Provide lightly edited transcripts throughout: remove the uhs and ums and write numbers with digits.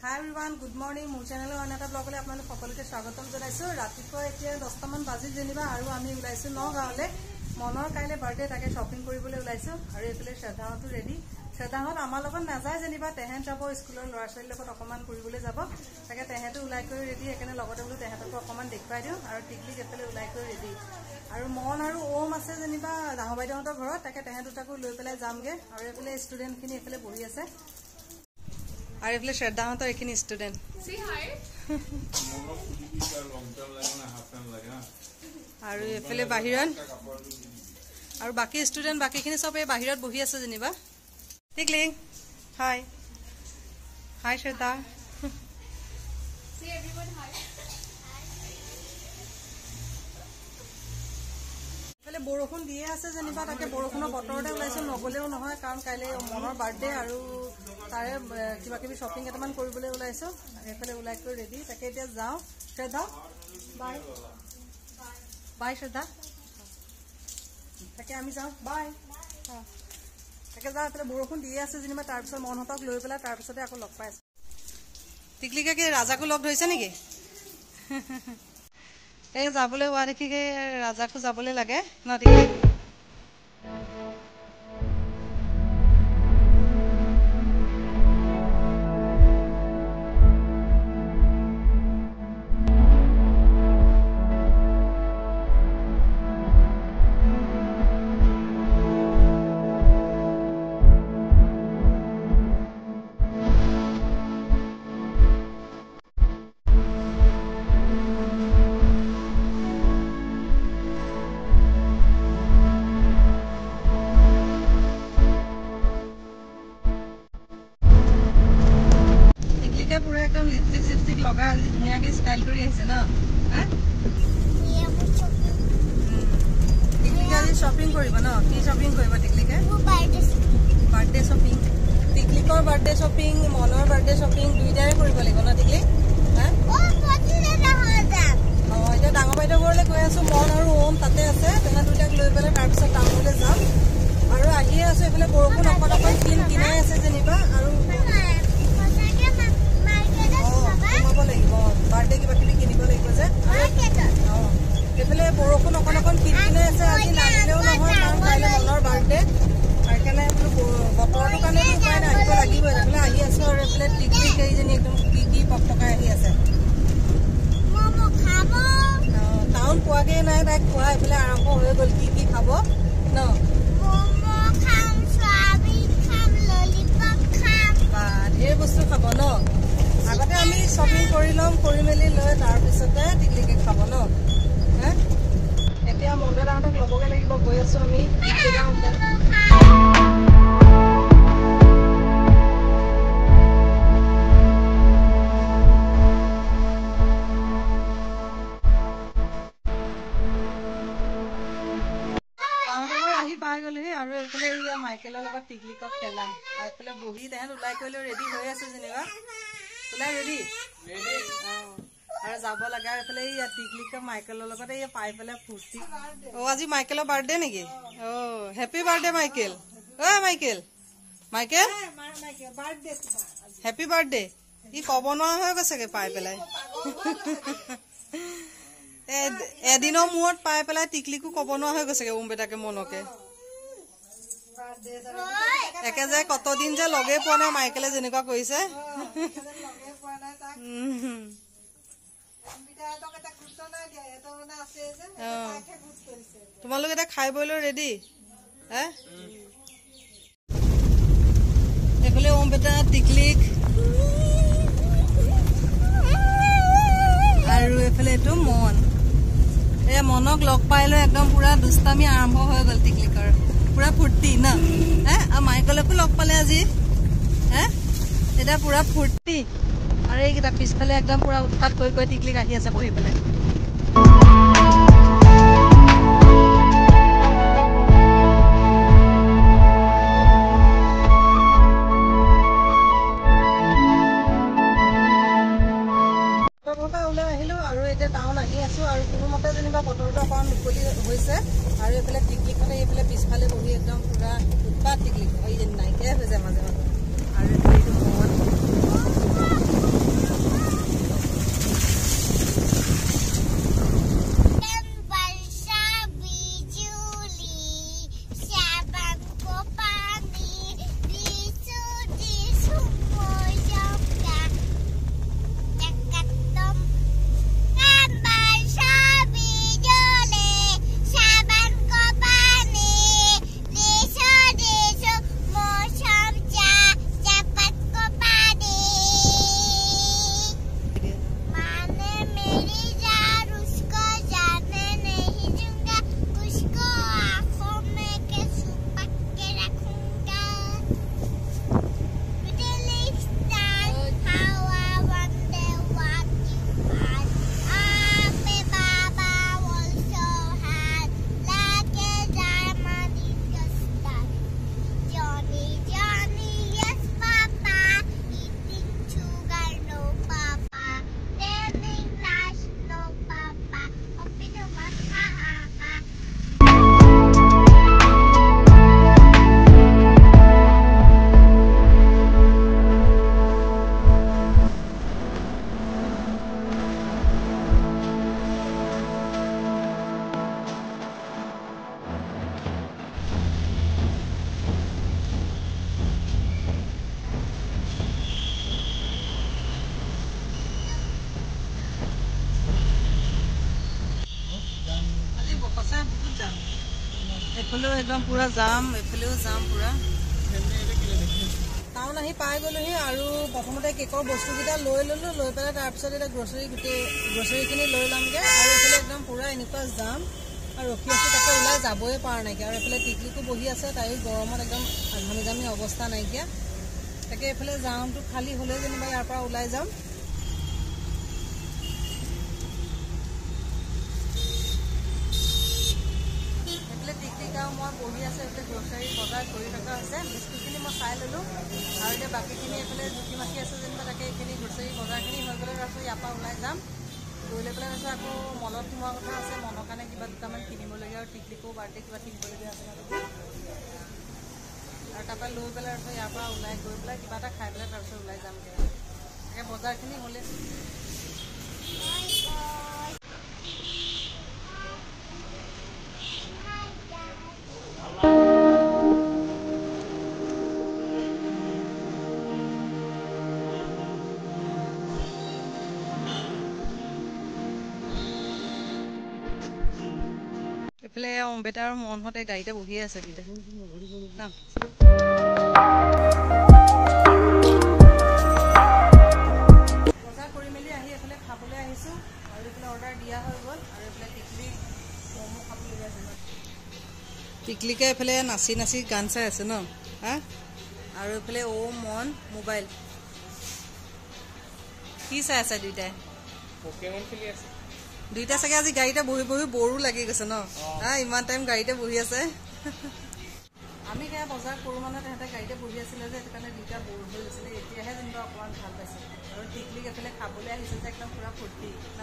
Hi everyone, good morning. মোৰ চেনেলৰ অনটা ব্লগলৈ আপোনালোক সকলোকে স্বাগতম জনাইছো। ৰাতিপুৱা এতিয়া 10টা মান বাজি যেনিবা আৰু আমি ওলাইছো নগাঁৱলে। মনৰ কাইলে বাৰ্থডে তাকে শপিং কৰিবলৈ ওলাইছো আৰু এফালে শ্ৰদ্ধাহতো ৰেডি। শ্ৰদ্ধাহত আমাৰ লগত নাযায় যেনিবা তেহেন যাব স্কুলৰ ল'ৰা ছোৱালীৰ লগত অকমান কৰিবলৈ যাব। তাকে তেহেটো ওলাই কৰি ৰেডি একেনে লগতে বলো তেহেতকো অকমান দেখুৱাই দিও আৰু টিকলিক এফালে ওলাই কৰি ৰেডি। আৰু মন আৰু ওম আছে যেনিবা ডাঙৰ বাইদেউহঁতৰ ঘৰত তাকে তেহেত দুটাকো লৈ পেলাই যামগে আৰু এফালে ষ্টুডেণ্টখিনি এফালে বহি আছে। আৰ এফলে শ্ৰদ্ধাহতৰ এখিনি স্টুডেন্ট সি হাই আৰু এফলে বাহিৰত আৰু বাকি স্টুডেন্ট বাকিখিনি সব এই বাহিৰত বহি আছে যেনিবা টিকলি হাই হাই শ্ৰদ্ধা সি এভৰিवन হাই এফলে বৰষুণ দিয়ে আছে যেনিবা তাকে বৰষুণৰ বতৰতে ওলাইছো নগলেও নহয় কাৰণ কাইলে মনৰ বাৰ্থডে আৰু তাৰে কিবা কিবি শপিং এটামান কৰিবলৈ ওলাইছো এফালে ওলাই কৰি ৰেডি তাকে এতিয়া যাও শ্ৰদ্ধা বাই বাই শ্ৰদ্ধা তাকে আমি যাও বাই তাকে যাও এফালে বৰষুণ দিয়ে আছে যেনিবা তাৰপিছত মনহতক লৈ পেলাই তাৰপিছতে আকৌ লগ পাই আছে টিকলিকে কি ৰাজাকো লগ ধৰিছে নেকি এই যাবলৈ হোৱা দেখি ৰাজাকো যাবলৈ লাগে ন টিকলি লগা ধুনীয়াকে ষ্টাইল কৰি আহিছে ন টিকলিকে আজি শ্বপিং কৰিব ন কি শ্বপিং কৰিব টিকলিকে বাৰ্থডে শ্বপিং টিকলিকৰ বাৰ্থডে শ্বপিং মনৰ বাৰ্থডে শ্বপিং দুইটাৰে কৰিব লাগিব ন টিকলি এতিয়া ডাঙৰ বাইদেউ ঘৰলৈ গৈ আছো মন আৰু ওম তাতে আছে তেনে দুইটাক লৈ পেলাই তাৰপিছত টাউনলৈ যাম আৰু আহিয়ে আছো এইফালে বৰষুণ অকণ অকণ কিনাই আছে যেনিবা আৰু বাৰ্থডে কিবা কিবি কিনিব লাগিব যে এইফালে বৰষুণ অকণ অকণ কিনাই আছে আজি নাহিলেও নহয় কাৰণ কাইলৈ মনৰ বাৰ্থডে আৰু সেইকাৰণে বতৰটোৰ কাৰণে উপায় নাই আহিব লাগিবই এইফালে আহি আছো আৰু এইফালে টিকলি কেইজনী একদম কি পকটকাই আহি আছে টাউন পোৱাগেই নাই তাইক খোৱা এইফালে আৰম্ভ হৈ গ'ল কি খাব ন ঢেৰ বস্তু খাব ন আগতে আমি শ্বপিং কৰি ল'ম কৰি মেলি লৈ তাৰপিছতে টিকলিকে খাব ন এতিয়া মন্দিৰ ডাঙৰক ল'বগৈ লাগিব গৈ আছো আমি আহি পাই গ'লোহি আৰু এইফালে মাইকেলৰ লগত টিকলিকক খেলাম আৰু এইফালে বহি তেহেঁত ওলাই কৰিলেও ৰেডি হৈ আছে যেনিবা ওলাই ৰেডি আৰু যাব লাগে আৰু এইফালে এই টিকলিকে মাইকেলৰ লগত এই পাই পেলাই ফূৰ্তি আজি মাইকেলৰ বাৰ্থডে নেকি happy birthday Michael Michael Michael happy birthday ই ক'ব নোৱাৰা হৈ গৈছেগে পাই পেলাই এদিনৰ মূৰত পাই পেলাই টিকলিকো ক'ব নোৱাৰা হৈ গৈছেগে ওম বেটাকে মনকে একে যে কতদিন যে লগে পোৱা নাই মাইকেলে যেনেকুৱা কৰিছে তোমালোক এতিয়া খাই বৈ লৈ ৰেডি এইফালে ওম বেটা টিকলিক আৰু এইফালে এইটো মন মনক লগ পাই লৈ একদম পুৰা দুষ্টামি আৰম্ভ হৈ গ'ল টিকলিকৰ পুৰা ফূৰ্তি ন মাইকেলকো লগ পালে আজি এতিয়া পুৰা ফূৰ্তি আৰু এইকেইটা পিছফালে একদম পুৰা উৎপাত কৰি কৰি টিকলিক আহি আছে বহি পেলাই ওলাই আহিলো আৰু এতিয়া টাউন আহি আছো আৰু কোনোমতে যেনিবা বতৰটো অকণ মুকলি হৈছে আৰু এইফালে টিকলিখনে এইফালে পিছফালে বহি একদম পুৰা উৎপাত টিকলিক নাইকিয়াই হৈ যায় মাজে মাজে আৰু এইটো মন এইফালেও একদম পুৰা জাম, এইফালেও জাম পুৰা। টাউন আহি পাই গ'লোহি আৰু প্ৰথমতে কেকৰ বস্তুকেইটা লৈ ল'লোঁ, লৈ পেলাই তাৰপিছত এতিয়া গ্ৰচাৰীখিনি লৈ ল'মগৈ। আৰু এইফালে একদম পুৰা এনেকুৱা জাম আৰু ৰখি আছোঁ, তাকে ওলাই যাবই পৰা নাইকিয়া। আৰু এইফালে টিকলিকো বহি আছে, তাইও গৰমত একদম ঘামি অৱস্থা নাইকিয়া। তাকে এইফালে জামটো খালী হ'লে যেনিবা ইয়াৰ পৰা ওলাই যাম। আৰু মই বহি আছোঁ, এইফালে গ্ৰচাৰী বজাৰ কৰি থকা হৈছে। বিস্কুটখিনি মই চাই ল'লোঁ আৰু এতিয়া বাকীখিনি এইফালে জুতি মাখি আছে যেনিবা, তাকে এইখিনি গ্ৰচাৰী বজাৰখিনি হৈ গ'লে তাৰপিছত ইয়াৰ পৰা ওলাই যাম। গৈ লৈ পেলাই তাৰপিছত আকৌ মলত সোমোৱা কথা আছে, মনৰ কাৰণে কিবা দুটামান কিনিবলগীয়া আৰু টিকলিকো বাৰ্থডে কিবা কিনিবলগীয়া আছে আৰু তাৰপৰা লৈ পেলাই তাৰপিছত ইয়াৰ পৰা ওলাই গৈ পেলাই কিবা এটা খাই পেলাই তাৰপিছত ওলাই যামগৈ। তাকে বজাৰখিনি হ'লে এইফালে অম্বেতা আৰু মনহঁতে গাড়ীতে বহিয়ে আছে বজাৰ কৰি মেলি আহি এইফালে খাবলৈ আহিছোঁ আৰু এইফালে অৰ্ডাৰ দিয়া হৈ গ'ল। আৰু এইফালে টিকলি ম'ম' খাবলগীয়া আছে ন, টিকলিকে এইফালে নাচি নাচি গান চাই আছে ন হা। আৰু এইফালে মন মোবাইল কি চাই আছে দুইটাই, দুইটা চাগে আজি গাড়ীতে বহি বহি বৰো লাগি গৈছে ন হা, ইমান টাইম গাড়ীতে বহি আছে। আমি সেয়া বজাৰ কৰোঁ মানে তেহেঁতে গাড়ীতে বহি আছিলে যে, সেইটো কাৰণে দুইটা বৰ হৈ গৈছিলে। এতিয়াহে যেনিবা অকণমান ভাল পাইছে। আৰু টিকলিক এইফালে খাবলৈ আহিছে যে একদম পুৰা ফূৰ্তি ন।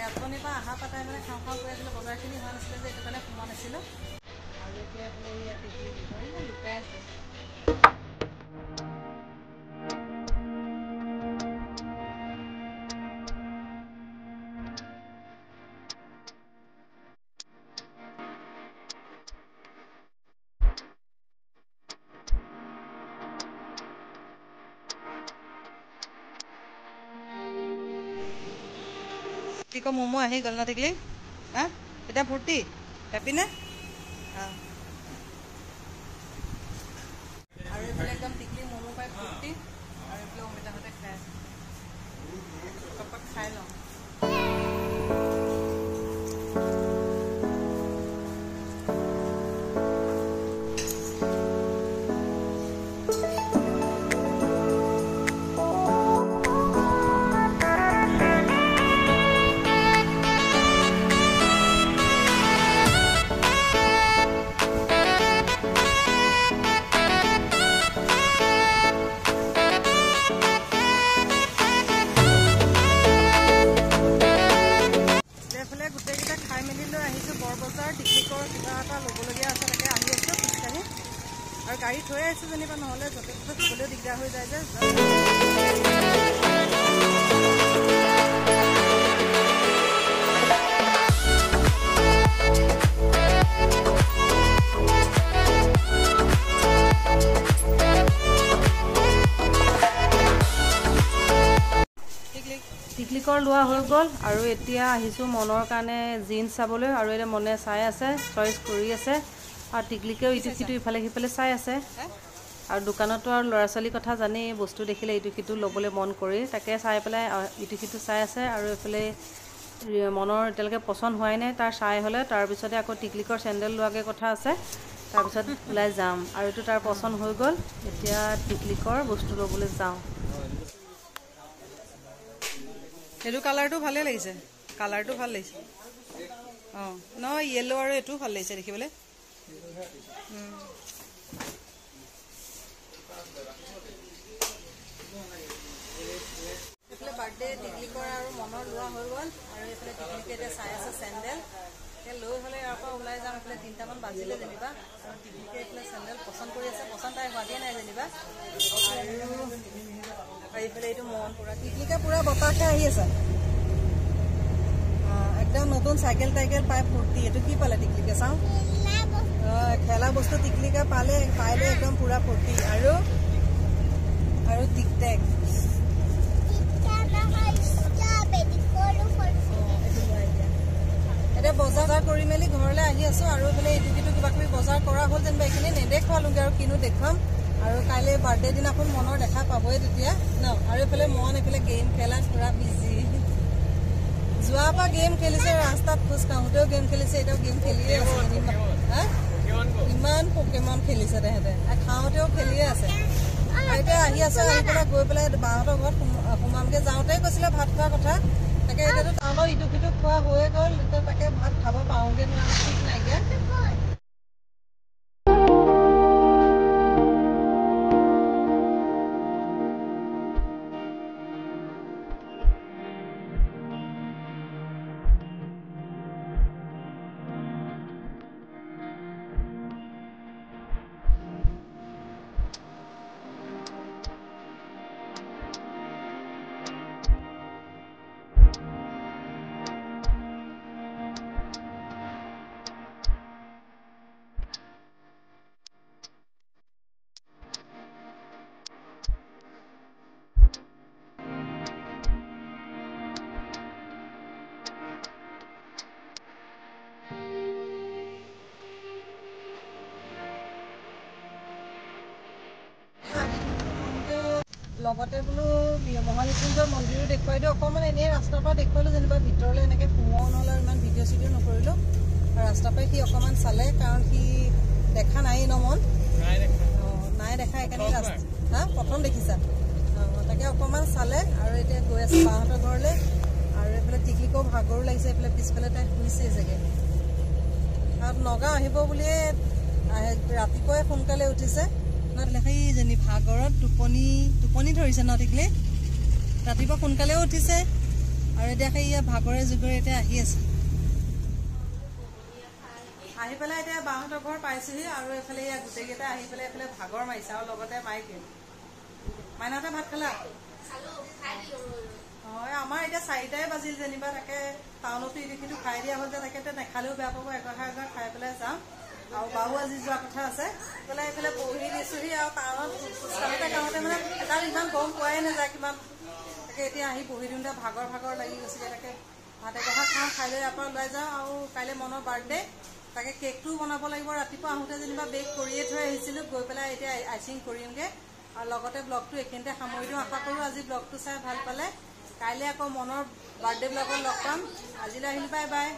অথনিৰ পৰা অহা পাতাই মানে খাওঁ খাওঁ কৰি আছিলে, বজাৰখিনি হোৱা নাছিলে যে, সেইটো কাৰণে সোমোৱা নাছিলোঁ। আৰু এতিয়া এইফালে ইয়াত টিকলি লুকাই আছে। টিকো ম'ম' আহি গ'ল ন টিকলি হা, এতিয়া ফূৰ্তি হেপি নে? আৰু এইফালে একদম টিকলি ম'ম' পাই ফূৰ্তি। আৰু এইফালে অমিতাহঁতে খাই আছে, খাই লওঁ। আৰু গাড়ী থৈ আহিছোঁ যেনিবা, নহ'লে য'তে ত'তে থ'বলৈও দিগদাৰ হৈ যায় যে। টিকলিকৰ লোৱা হৈ গ'ল আৰু এতিয়া আহিছোঁ মনৰ কাৰণে জিন্স চাবলৈ। আৰু এতিয়া মনে চাই আছে, চইচ কৰি আছে। আৰু টিকলিকেও ইটো সিটো ইফালে সিফালে চাই আছে। আৰু দোকানতো আৰু ল'ৰা ছোৱালীৰ কথা জানেই, বস্তু দেখিলে ইটো সিটো ল'বলৈ মন কৰি, তাকে চাই পেলাই ইটো সিটো চাই আছে। আৰু এইফালে মনৰ এতিয়ালৈকে পচন্দ হোৱাই নাই, তাৰ চাই হ'লে তাৰপিছতে আকৌ টিকলিকৰ চেণ্ডেল লোৱাকৈ কথা আছে, তাৰপিছত ওলাই যাম। আৰু এইটো তাৰ পচন্দ হৈ গ'ল, এতিয়া টিকলিকৰ বস্তু ল'বলৈ যাওঁ। এইটো কালাৰটো ভালেই লাগিছে, কালাৰটো ভাল লাগিছে। নহয় য়েল্ল' আৰু এইটোও ভাল লাগিছে দেখিবলৈ। এইফালে বাৰ্থডে টিকলিকৰ আৰু মনৰ লোৱা হৈ গ'ল। আৰু এইফালে টিকলিকে এতিয়া চাই আছে চেণ্ডেল, লৈ হ'লে ইয়াৰ পৰা ওলাই যাম। এইফালে 3টামান বাজিলে যেনিবা। আৰু টিকলিকে এইফালে চেণ্ডেল পচন্দ কৰি আছে, পচন্দ তাই হোৱাগৈ নাই যেনিবা। আৰু এইফালে এইটো মন পুৰা টিকলিকে পুৰা বতাহ খাই আহি আছে। একদম নতুন চাইকেল টাইকেল পাই ফূৰ্তি। এইটো কি পালে টিকলিকে চাওঁ, খেলা বস্তু টিকলিকে পালে একদম পুৰা ফূৰ্তি। আৰু টিকটেক এতিয়া বজাৰ কৰি মেলি ঘৰলৈ আহি আছো আৰু এইফালে ইটো সিটো কিবা কিবি বজাৰ কৰা হ'ল যেনিবা এইখিনি নেদেখুৱালোগে আৰু কিনো দেখুৱাম আৰু কাইলৈ বাৰ্থডে দিনাখন মনৰ দেখা পাবই তেতিয়া ন আৰু এইফালে মন এইফালে গেম খেলাত পুৰা বিজি যোৱাৰ পৰা গেম খেলিছে ৰাস্তাত খোজ কাঢ়োতেও গেম খেলিছে এতিয়াও গেম খেলিয়ে আছে ইমান পকেমন খেলিছে তেহেঁতে খাওঁতেও খেলিয়ে আছে আৰু এতিয়া আহি আছে আহি পেলাই গৈ পেলাই বাহঁতৰ ঘৰত সোমামগে যাওঁতেই কৈছিলে ভাত খোৱাৰ কথা তাকে এতিয়াতো টাউনত ইটো সিটো খোৱা হৈয়ে গ'ল এতিয়া তাকে ভাত খাব পাওঁগে নোৱাৰো ঠিক নাইকিয়া লগতে বোলো মহামৃত্যুঞ্জয় মন্দিৰো দেখুৱাই দিওঁ অকণমান এনেই ৰাস্তাৰ পৰা দেখুৱালোঁ যেনিবা ভিতৰলৈ এনেকৈ সোমোৱাও নহ'লে ইমান ভিডিঅ' চিডিঅ' নকৰিলোঁ আৰু ৰাস্তাৰ পৰাই সি অকণমান চালে কাৰণ সি দেখা নাই ন মন নাই দেখা সেইকাৰণে হা প্ৰথম দেখিছা তাকে অকণমান চালে আৰু এতিয়া গৈ আছে বাহঁতৰ ঘৰলৈ আৰু এইফালে টিকিকো ভাগৰো লাগিছে এইফালে পিছফালে তাই শুইছেই চাগে আৰু নগাঁও আহিব বুলিয়ে ৰাতিপুৱাই সোনকালে উঠিছে সেইজনী ভাগৰত টোপনি ধৰিছে ন ঠিকলে ৰাতিপুৱা সোনকালেও উঠিছে আৰু এতিয়া সেই ভাগৰে যুগৰে এতিয়া আহি আছে আহি পেলাই এতিয়া বাহঁতৰ ঘৰ পাইছোহি আৰু এইফালে গোটেইকেইটা আহি পেলাই এইফালে ভাগৰ মাৰিছে আৰু লগতে মাইকে মাইনাহঁতে ভাত খালা হয় আমাৰ এতিয়া 4টাই বাজিল যেনিবা তাকে টাউনতো ইটো সিটো খাই দিয়া হ'ল যে তাকে নেখালেও বেয়া পাব এঘৰ খাই পেলাই যাম আৰু বাবু আজি যোৱা কথা আছে পেলাই এইফালে বহি দিছোহি আৰু টাউনত খোজকাঢ়োতে কাঢ়োতে মানে তাত ইমান গৰম পোৱাই নাযায় কিমান তাকে এতিয়া আহি বহি দিওঁতে ভাগৰ লাগি গৈছিলে তাকে ভাত এগঢ়া খাওঁ খাই লৈ ইয়াৰ পৰা ওলাই যাওঁ আৰু কাইলৈ মনৰ বাৰ্থডে তাকে কেকটোও বনাব লাগিব ৰাতিপুৱা আহোঁতে যেনিবা বেক কৰিয়ে থৈ আহিছিলোঁ গৈ পেলাই এতিয়া আইচিং কৰিমগৈ আৰু লগতে ব্লগটো এইখিনিতে সামৰি দিওঁ আশা কৰোঁ আজি ব্লগটো চাই ভাল পালে কাইলৈ আকৌ মনৰ বাৰ্থডে ব্লগত লগ পাম আজিলৈ আহিলোঁ বাই বাই